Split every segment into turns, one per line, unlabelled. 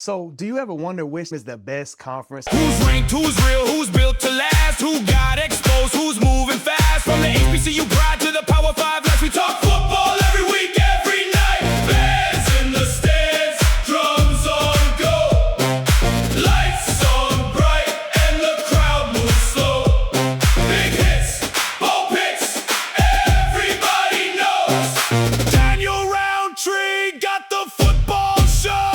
So, do you ever wonder which is the best conference?
Who's ranked, who's real, who's built to last, who got exposed, who's moving fast. From the HBCU pride to the Power 5, like we talk football every week, every night. Fans in the stands, drums on go, lights on bright, and the crowd moves slow. Big hits, ball picks, everybody knows. Daniel Roundtree got the football show.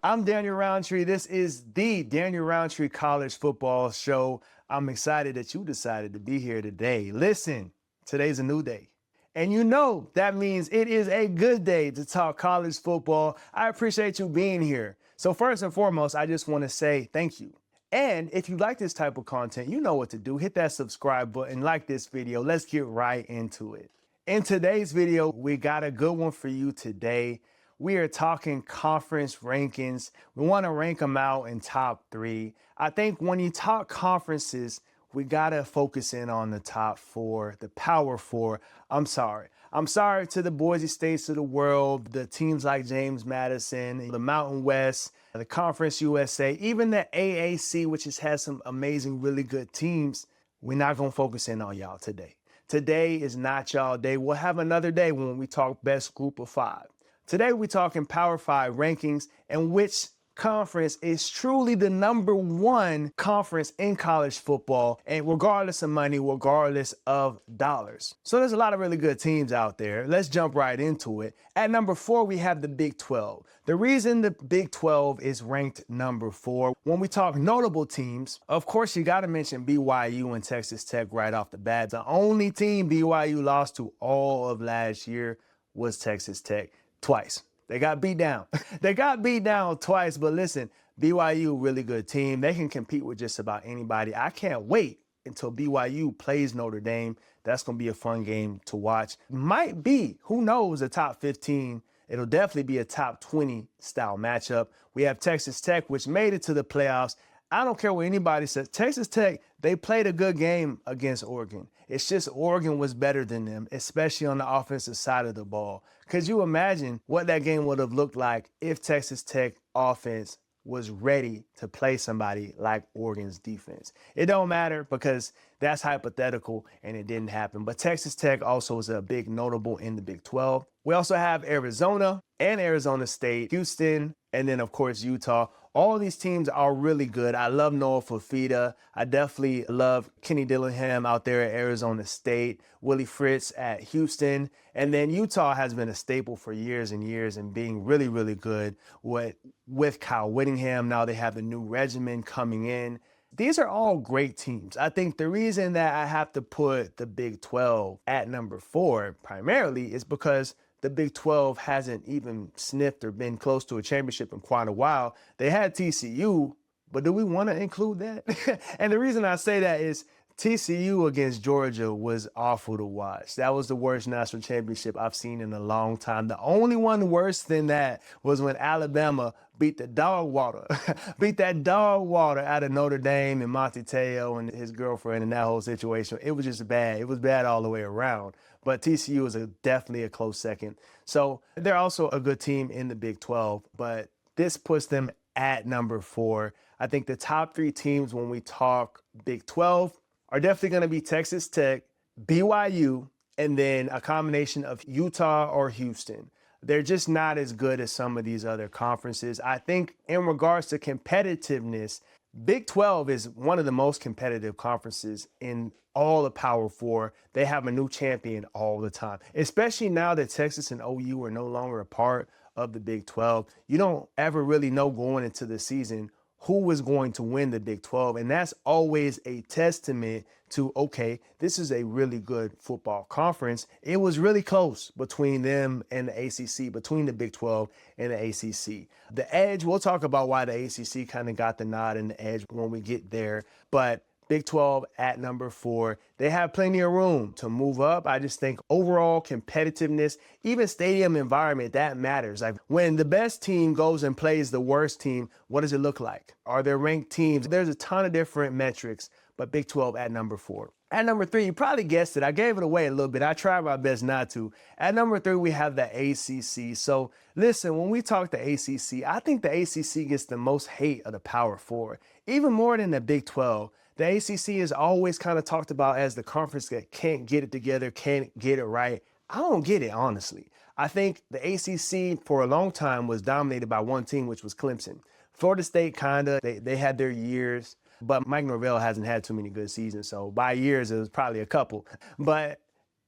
I'm Daniel Roundtree. This is the Daniel Roundtree College Football Show. I'm excited that you decided to be here today. Listen, today's a new day. And you know that means it is a good day to talk college football. I appreciate you being here. So first and foremost, I just want to say thank you. And if you like this type of content, you know what to do. Hit that subscribe button, like this video. Let's get right into it. In today's video, we got a good one for you today. We are talking conference rankings. We want to rank them out in top 3. I think when you talk conferences, we got to focus in on the top 4, the Power 4. I'm sorry to the Boise States of the world, the teams like James Madison, the Mountain West, the Conference USA, even the AAC, which has had some amazing, really good teams. We're not going to focus in on y'all today. Today is not y'all day. We'll have another day when we talk best group of 5. Today, we're talking Power 5 rankings and which conference is truly the #1 conference in college football, and regardless of money, regardless of dollars. So there's a lot of really good teams out there. Let's jump right into it. At number 4, we have the Big 12. The reason the Big 12 is ranked number 4, when we talk notable teams, of course, you got to mention BYU and Texas Tech right off the bat. The only team BYU lost to all of last year was Texas Tech. Twice. They got beat down. They got beat down twice, but listen, BYU, really good team. They can compete with just about anybody. I can't wait until BYU plays Notre Dame. That's going to be a fun game to watch. Might be, who knows, a top 15. It'll definitely be a top 20 style matchup. We have Texas Tech, which made it to the playoffs. I don't care what anybody says. Texas Tech, they played a good game against Oregon. It's just Oregon was better than them, especially on the offensive side of the ball. Could you imagine what that game would have looked like if Texas Tech offense was ready to play somebody like Oregon's defense? It don't matter because that's hypothetical and it didn't happen. But Texas Tech also is a big notable in the Big 12. We also have Arizona and Arizona State, Houston, and then, of course, Utah. All these teams are really good. I love Noah Fafita. I definitely love Kenny Dillingham out there at Arizona State, Willie Fritz at Houston. And then Utah has been a staple for years and years and being really, really good with Kyle Whittingham. Now they have the new regimen coming in. These are all great teams. I think the reason that I have to put the Big 12 at number 4 primarily is because the Big 12 hasn't even sniffed or been close to a championship in quite a while. They had TCU, but do we want to include that? And the reason I say that is TCU against Georgia was awful to watch. That was the worst national championship I've seen in a long time. The only one worse than that was when Alabama beat that dog water out of Notre Dame and Monte Teo and his girlfriend and that whole situation. It was just bad. It was bad all the way around. But TCU is definitely a close second. So they're also a good team in the Big 12, but this puts them at number 4. I think the top 3 teams when we talk Big 12 are definitely going to be Texas Tech, BYU, and then a combination of Utah or Houston. They're just not as good as some of these other conferences. I think in regards to competitiveness, Big 12 is one of the most competitive conferences in all the Power 4. They have a new champion all the time, especially now that Texas and OU are no longer a part of the Big 12. You don't ever really know going into the season who is going to win the Big 12. And that's always a testament to, okay, this is a really good football conference. It was really close between them and the ACC, between the Big 12 and the ACC. The edge, we'll talk about why the ACC kind of got the nod and the edge when we get there. But Big 12 at number 4. They have plenty of room to move up. I just think overall competitiveness, even stadium environment, that matters. Like when the best team goes and plays the worst team, what does it look like? Are there ranked teams? There's a ton of different metrics, but Big 12 at number 4. At number 3, you probably guessed it. I gave it away a little bit. I tried my best not to. At number 3, we have the ACC. So listen, when we talk the ACC, I think the ACC gets the most hate of the Power Four, even more than the Big 12. The ACC is always kind of talked about as the conference that can't get it together, can't get it right. I don't get it, honestly. I think the ACC for a long time was dominated by one team, which was Clemson. Florida State they had their years, but Mike Norvell hasn't had too many good seasons. So by years, it was probably a couple. But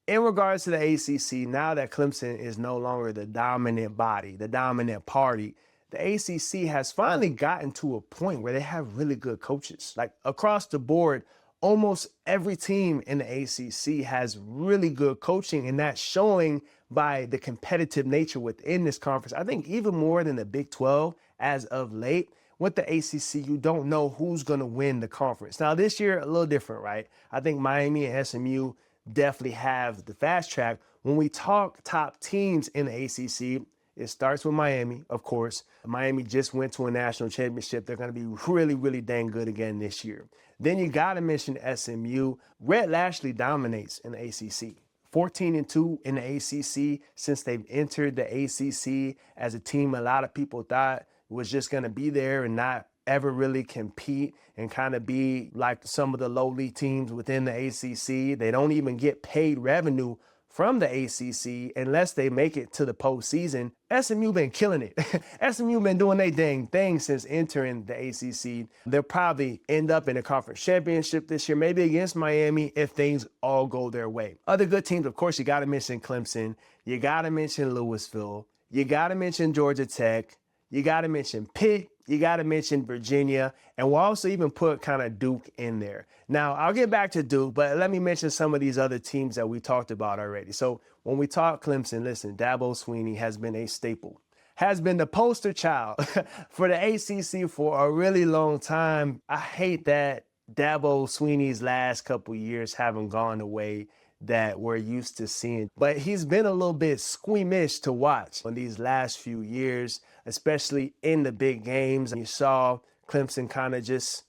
in regards to the ACC, now that Clemson is no longer the dominant body, the dominant party, the ACC has finally gotten to a point where they have really good coaches. Like across the board, almost every team in the ACC has really good coaching, and that's showing by the competitive nature within this conference. I think even more than the Big 12 as of late. With the ACC, you don't know who's going to win the conference. Now, this year, a little different, right? I think Miami and SMU definitely have the fast track. When we talk top teams in the ACC, it starts with Miami, of course. Miami just went to a national championship. They're going to be really, really dang good again this year. Then you got to mention SMU. Red Lashley dominates in the ACC. 14-2 in the ACC since they've entered the ACC as a team a lot of people thought was just going to be there and not ever really compete and kind of be like some of the lowly teams within the ACC. They don't even get paid revenue from the ACC unless they make it to the postseason. SMU been killing it. SMU been doing their dang thing since entering the ACC. They'll probably end up in a conference championship this year, maybe against Miami if things all go their way. Other good teams, of course, you got to mention Clemson. You got to mention Louisville. You got to mention Georgia Tech. You got to mention Pitt. You got to mention Virginia. And we'll also even put kind of Duke in there. Now, I'll get back to Duke, but let me mention some of these other teams that we talked about already. So when we talk Clemson, listen, Dabo Swinney has been a staple, has been the poster child for the ACC for a really long time. I hate that Dabo Swinney's last couple years haven't gone the way that we're used to seeing. But he's been a little bit squeamish to watch in these last few years, especially in the big games. You saw Clemson kind of just,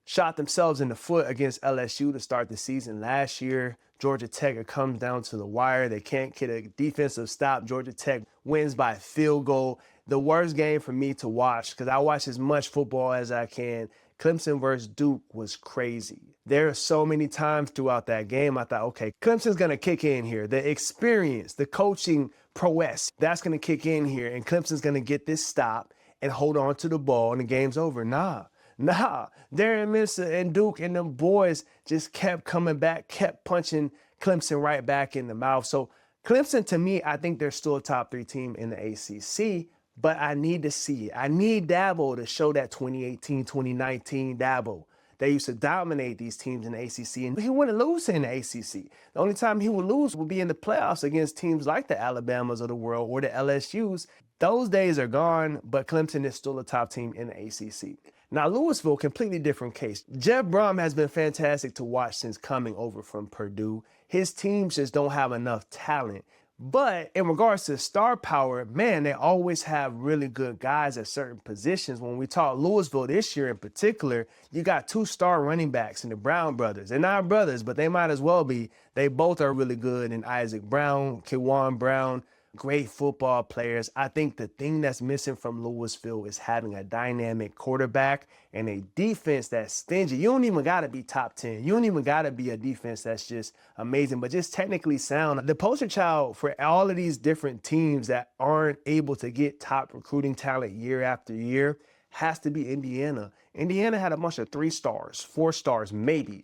shot themselves in the foot against LSU to start the season last year. Georgia Tech, it comes down to the wire. They can't get a defensive stop. Georgia Tech wins by field goal. The worst game for me to watch, because I watch as much football as I can. Clemson versus Duke was crazy. There are so many times throughout that game I thought, okay, Clemson's going to kick in here. The experience, the coaching prowess, that's going to kick in here, and Clemson's going to get this stop and hold on to the ball, and the game's over. Nah. Darren Minster and Duke and them boys just kept coming back, kept punching Clemson right back in the mouth. So Clemson, to me, I think they're still a top 3 team in the ACC, but I need to see it. I need Dabo to show that 2018, 2019 Dabo. They used to dominate these teams in the ACC, and he wouldn't lose in the ACC. The only time he would lose would be in the playoffs against teams like the Alabamas of the world or the LSUs. Those days are gone, but Clemson is still a top team in the ACC. Now, Louisville, completely different case. Jeff Brom has been fantastic to watch since coming over from Purdue. His teams just don't have enough talent. But in regards to star power, man, they always have really good guys at certain positions. When we talk Louisville this year in particular, you got 2 star running backs in the Brown brothers. They're not brothers, but they might as well be. They both are really good in Isaac Brown, Kewan Brown. Great football players. I think the thing that's missing from Louisville is having a dynamic quarterback and a defense that's stingy. You don't even got to be top 10. You don't even got to be a defense that's just amazing, but just technically sound. The poster child for all of these different teams that aren't able to get top recruiting talent year after year has to be Indiana. Indiana had a bunch of 3 stars, 4 stars, maybe.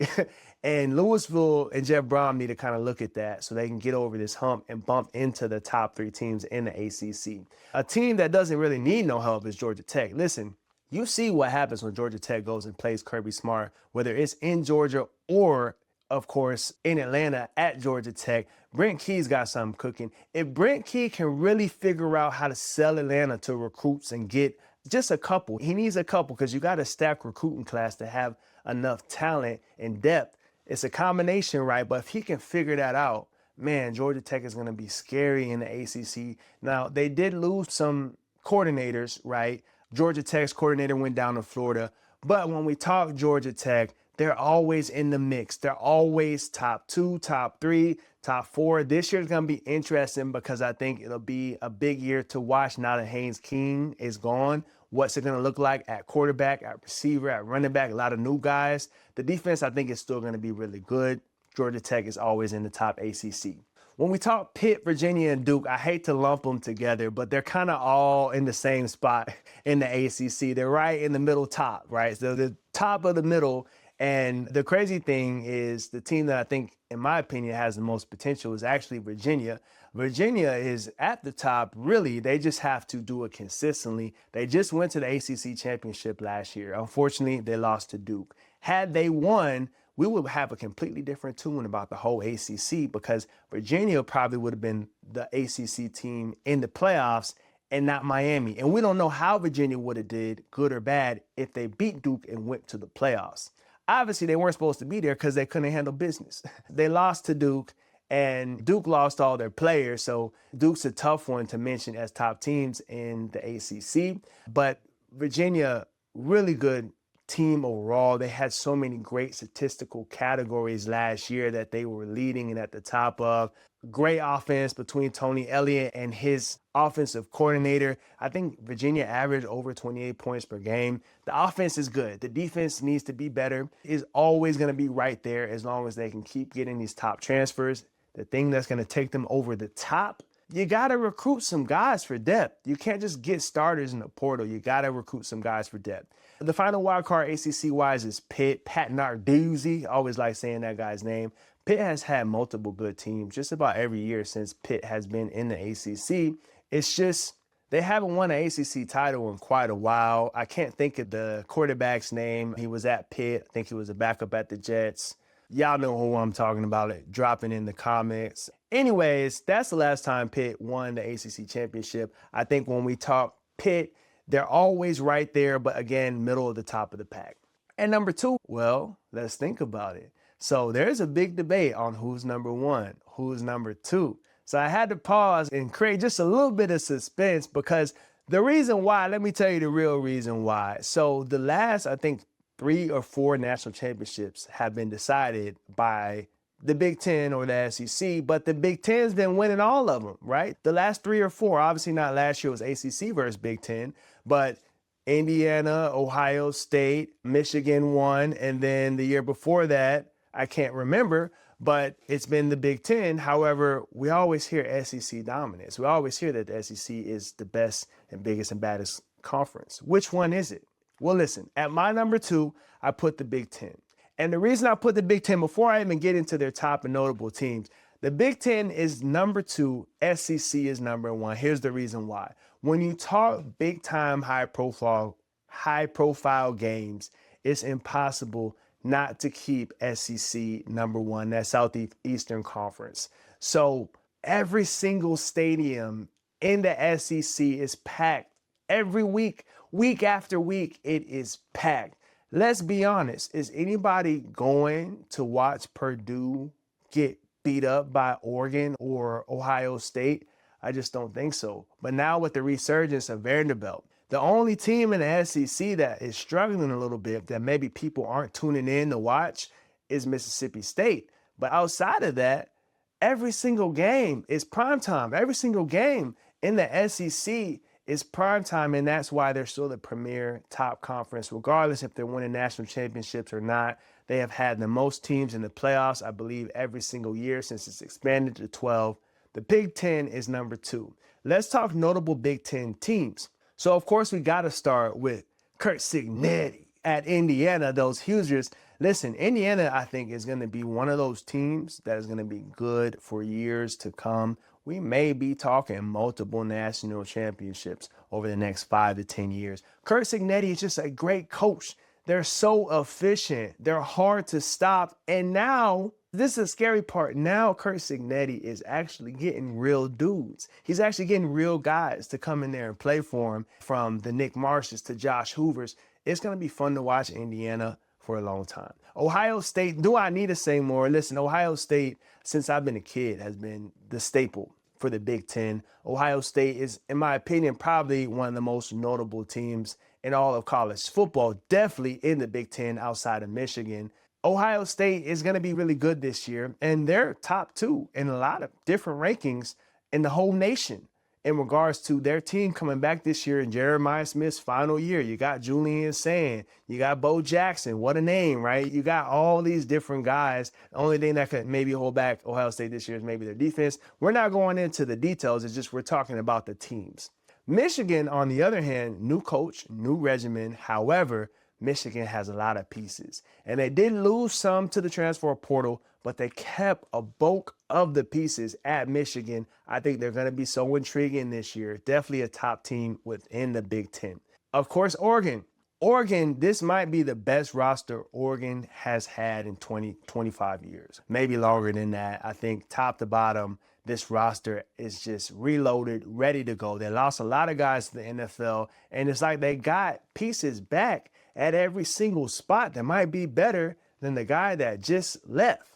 And Louisville and Jeff Brom need to kind of look at that so they can get over this hump and bump into the top 3 teams in the ACC. A team that doesn't really need no help is Georgia Tech. Listen, you see what happens when Georgia Tech goes and plays Kirby Smart, whether it's in Georgia or, of course, in Atlanta at Georgia Tech. Brent Key's got something cooking. If Brent Key can really figure out how to sell Atlanta to recruits and get just a couple, he needs a couple because you got a stacked recruiting class to have enough talent and depth. It's a combination, right? But if he can figure that out, man, Georgia Tech is going to be scary in the ACC. Now, they did lose some coordinators, right? Georgia Tech's coordinator went down to Florida. But when we talk Georgia Tech, they're always in the mix. They're always top 2, top 3, top 4. This year's going to be interesting because I think it'll be a big year to watch now that Haynes King is gone. What's it going to look like at quarterback, at receiver, at running back? A lot of new guys. The defense, I think, is still going to be really good. Georgia Tech is always in the top ACC. When we talk Pitt, Virginia, and Duke, I hate to lump them together, but they're kind of all in the same spot in the ACC. They're right in the middle top, right? So the top of the middle. And the crazy thing is the team that I think, in my opinion, has the most potential is actually Virginia. Virginia is at the top, really. They just have to do it consistently. They just went to the ACC championship last year. Unfortunately, they lost to Duke. Had they won, we would have a completely different tune about the whole ACC because Virginia probably would have been the ACC team in the playoffs and not Miami. And we don't know how Virginia would have did, good or bad, if they beat Duke and went to the playoffs. Obviously, they weren't supposed to be there because they couldn't handle business. They lost to Duke, and Duke lost all their players. So Duke's a tough one to mention as top teams in the ACC. But Virginia, really good team overall. They had so many great statistical categories last year that they were leading and at the top of. Great offense between Tony Elliott and his offensive coordinator. I think Virginia averaged over 28 points per game. The offense is good. The defense needs to be better. Is always going to be right there as long as they can keep getting these top transfers. The thing that's going to take them over the top, you got to recruit some guys for depth. You can't just get starters in the portal. You got to recruit some guys for depth. The final wild card ACC-wise is Pitt. Pat Narduzzi, always like saying that guy's name. Pitt has had multiple good teams just about every year since Pitt has been in the ACC. It's just they haven't won an ACC title in quite a while. I can't think of the quarterback's name. He was at Pitt. I think he was a backup at the Jets. Y'all know who I'm talking about. Drop it in the comments. Anyways, that's the last time Pitt won the ACC championship. I think when we talk Pitt, they're always right there, but again, middle of the top of the pack. And number 2, well, let's think about it. So there's a big debate on who's number 1, who's number 2. So I had to pause and create just a little bit of suspense because the reason why, let me tell you the real reason why. So the last, I think, 3 or 4 national championships have been decided by the Big Ten or the SEC, but the Big Ten's been winning all of them, right? The last 3 or 4, obviously not last year, was ACC versus Big Ten, but Indiana, Ohio State, Michigan won, and then the year before that, I can't remember, but it's been the Big Ten. However, we always hear SEC dominance. We always hear that the SEC is the best and biggest and baddest conference. Which one is it? Well, listen, at my number 2, I put the Big Ten. And the reason I put the Big Ten, before I even get into their top and notable teams, the Big Ten is number 2, SEC is number 1. Here's the reason why. When you talk big-time, high-profile games, it's impossible not to keep SEC number 1, that Southeastern Conference. So every single stadium in the SEC is packed. Every week, week after week, it is packed. Let's be honest, is anybody going to watch Purdue get beat up by Oregon or Ohio State? I just don't think so. But now with the resurgence of Vanderbilt, the only team in the SEC that is struggling a little bit, that maybe people aren't tuning in to watch, is Mississippi State. But outside of that, every single game is primetime. Every single game in the SEC is primetime, and that's why they're still the premier top conference, regardless if they're winning national championships or not. They have had the most teams in the playoffs, I believe, every single year since it's expanded to 12. The Big Ten is number 2. Let's talk notable Big Ten teams. So, of course, we got to start with Curt Cignetti at Indiana, those Hoosiers. Listen, Indiana, I think, is going to be one of those teams that is going to be good for years to come. We may be talking multiple national championships over the next 5 to 10 years. Curt Cignetti is just a great coach. They're so efficient. They're hard to stop. And now, this is the scary part. Now, Curt Cignetti is actually getting real dudes. He's actually getting real guys to come in there and play for him, from the Nick Marshes to Josh Hoovers. It's going to be fun to watch Indiana for a long time. Ohio State, do I need to say more? Listen, Ohio State, since I've been a kid, has been the staple for the Big Ten. Ohio State is, in my opinion, probably one of the most notable teams in all of college football, definitely in the Big Ten outside of Michigan. Ohio State is going to be really good this year, and they're top 2 in a lot of different rankings in the whole nation in regards to their team coming back this year in Jeremiah Smith's final year. You got Julian Sand, you got Bo Jackson, what a name, right? You got all these different guys. The only thing that could maybe hold back Ohio State this year is maybe their defense. We're not going into the details, it's just we're talking about the teams. Michigan, on the other hand, new coach, new regimen. However, Michigan has a lot of pieces, and they did lose some to the transfer portal, but they kept a bulk of the pieces at Michigan. I think they're going to be so intriguing this year. Definitely a top team within the Big Ten. Of course, Oregon. Oregon, this might be the best roster Oregon has had in 25 years, maybe longer than that. I think top to bottom, this roster is just reloaded, ready to go. They lost a lot of guys to the NFL, and it's like they got pieces back at every single spot that might be better than the guy that just left.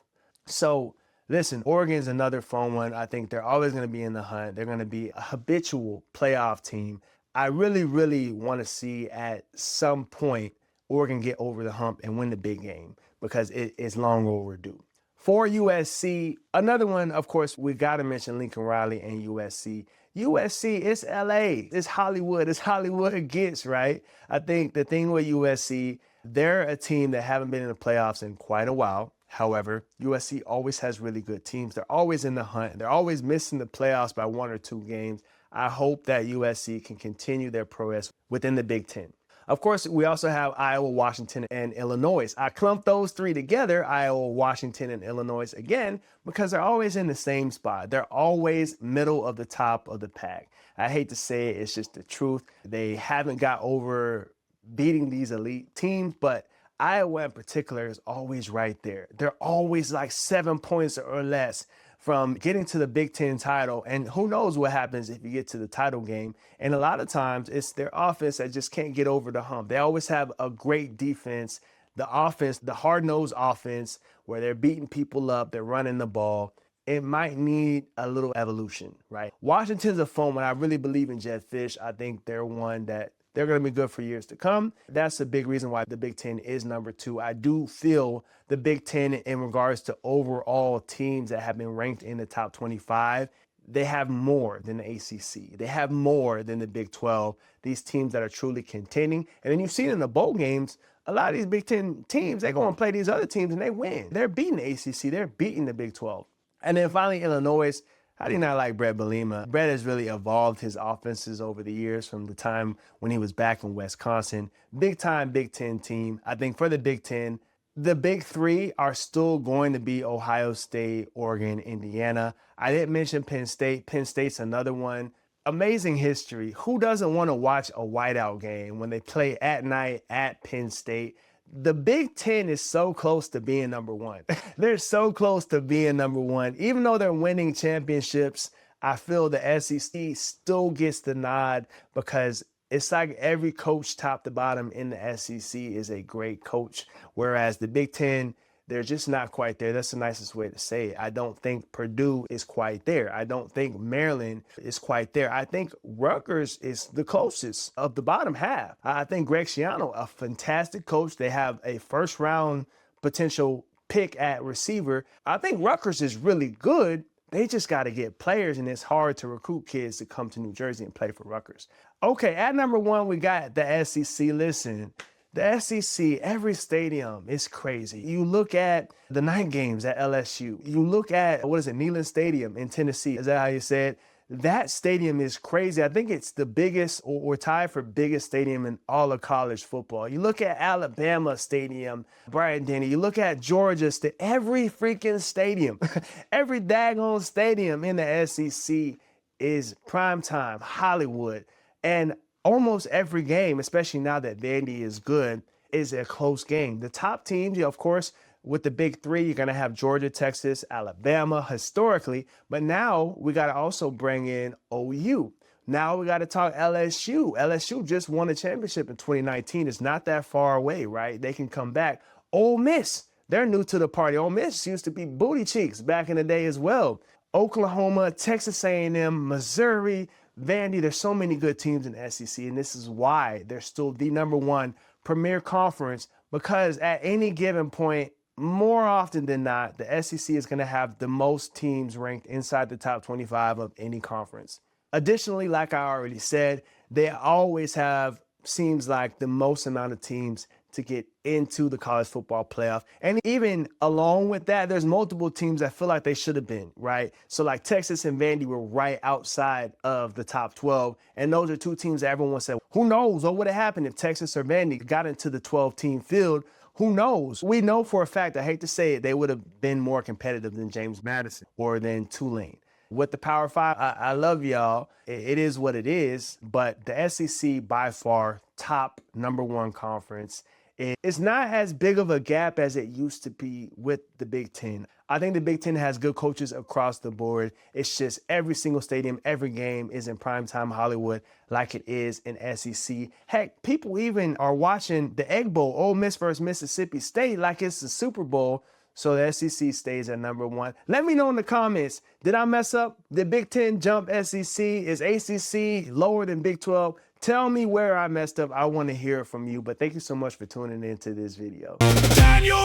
So listen, Oregon's another fun one. I think they're always going to be in the hunt. They're going to be a habitual playoff team. I really, really want to see at some point Oregon get over the hump and win the big game because it is long overdue. For USC, another one, of course, we got to mention Lincoln Riley and USC. USC, it's LA, it's Hollywood gets, right? I think the thing with USC, they're a team that haven't been in the playoffs in quite a while. However, USC always has really good teams. They're always in the hunt. They're always missing the playoffs by 1 or 2 games. I hope that USC can continue their progress within the Big Ten. Of course, we also have Iowa, Washington, and Illinois. I clumped those 3 together, Iowa, Washington, and Illinois, again, because they're always in the same spot. They're always middle of the top of the pack. I hate to say it, it's just the truth. They haven't got over beating these elite teams, but Iowa in particular is always right there. They're always like 7 points or less from getting to the Big Ten title. And who knows what happens if you get to the title game. And a lot of times it's their offense that just can't get over the hump. They always have a great defense. The offense, the hard-nosed offense, where they're beating people up, they're running the ball. It might need a little evolution, right? Washington's a fun one. I really believe in Jed Fish. I think they're one that they're going to be good for years to come. That's a big reason why the Big Ten is number 2. I do feel the Big Ten, in regards to overall teams that have been ranked in the top 25, they have more than the ACC. They have more than the Big 12, these teams that are truly contending. And then you've seen in the bowl games, a lot of these Big Ten teams, they go and play these other teams and they win. They're beating the ACC. They're beating the Big 12. And then finally, Illinois. How do you not like Brett Bielema? Brett has really evolved his offenses over the years from the time when he was back in Wisconsin. Big time Big Ten team. I think for the Big Ten, the big 3 are still going to be Ohio State, Oregon, Indiana. I didn't mention Penn State. Penn State's another one. Amazing history. Who doesn't want to watch a whiteout game when they play at night at Penn State? The Big Ten is so close to being number 1. They're so close to being number 1. Even though they're winning championships, I feel the SEC still gets the nod because it's like every coach top to bottom in the SEC is a great coach, whereas the Big Ten, they're just not quite there. That's the nicest way to say it. I don't think Purdue is quite there. I don't think Maryland is quite there. I think Rutgers is the closest of the bottom half. I think Greg Schiano, a fantastic coach. They have a first-round potential pick at receiver. I think Rutgers is really good. They just got to get players, and it's hard to recruit kids to come to New Jersey and play for Rutgers. Okay, at number 1, we got the SEC. Listen, the SEC, every stadium is crazy. You look at the night games at LSU. You look at, Neyland Stadium in Tennessee. Is that how you say it? That stadium is crazy. I think it's the biggest or tied for biggest stadium in all of college football. You look at Alabama Stadium, Bryant-Denny. You look at Georgia State. Every freaking stadium, every daggone stadium in the SEC is primetime Hollywood. And almost every game, especially now that Vandy is good, is a close game. The top teams, of course, with the big 3, you're going to have Georgia, Texas, Alabama historically. But now we got to also bring in OU. Now we got to talk LSU. LSU just won a championship in 2019. It's not that far away, right? They can come back. Ole Miss, they're new to the party. Ole Miss used to be booty cheeks back in the day as well. Oklahoma, Texas A&M, Missouri, Vandy, there's so many good teams in the SEC, and this is why they're still the number 1 premier conference, because at any given point, more often than not, the SEC is going to have the most teams ranked inside the top 25 of any conference. Additionally, like I already said, they always have, seems like, the most amount of teams to get into the college football playoff. And even along with that, there's multiple teams that feel like they should have been, right? So like Texas and Vandy were right outside of the top 12. And those are two teams that everyone said, who knows what would have happened if Texas or Vandy got into the 12-team field? Who knows? We know for a fact, I hate to say it, they would have been more competitive than James Madison or than Tulane. With the Power Five, I love y'all. It is what it is, but the SEC by far top #1 conference. It's not as big of a gap as it used to be with the Big Ten. I think the Big Ten has good coaches across the board. It's just every single stadium, every game is in primetime Hollywood like it is in SEC. Heck, people even are watching the Egg Bowl, Ole Miss versus Mississippi State, like it's the Super Bowl. So the SEC stays at #1. Let me know in the comments, did I mess up? Did Big Ten jump SEC? Is ACC lower than Big 12? Tell me where I messed up. I want to hear it from you. But thank you so much for tuning into this video.
Daniel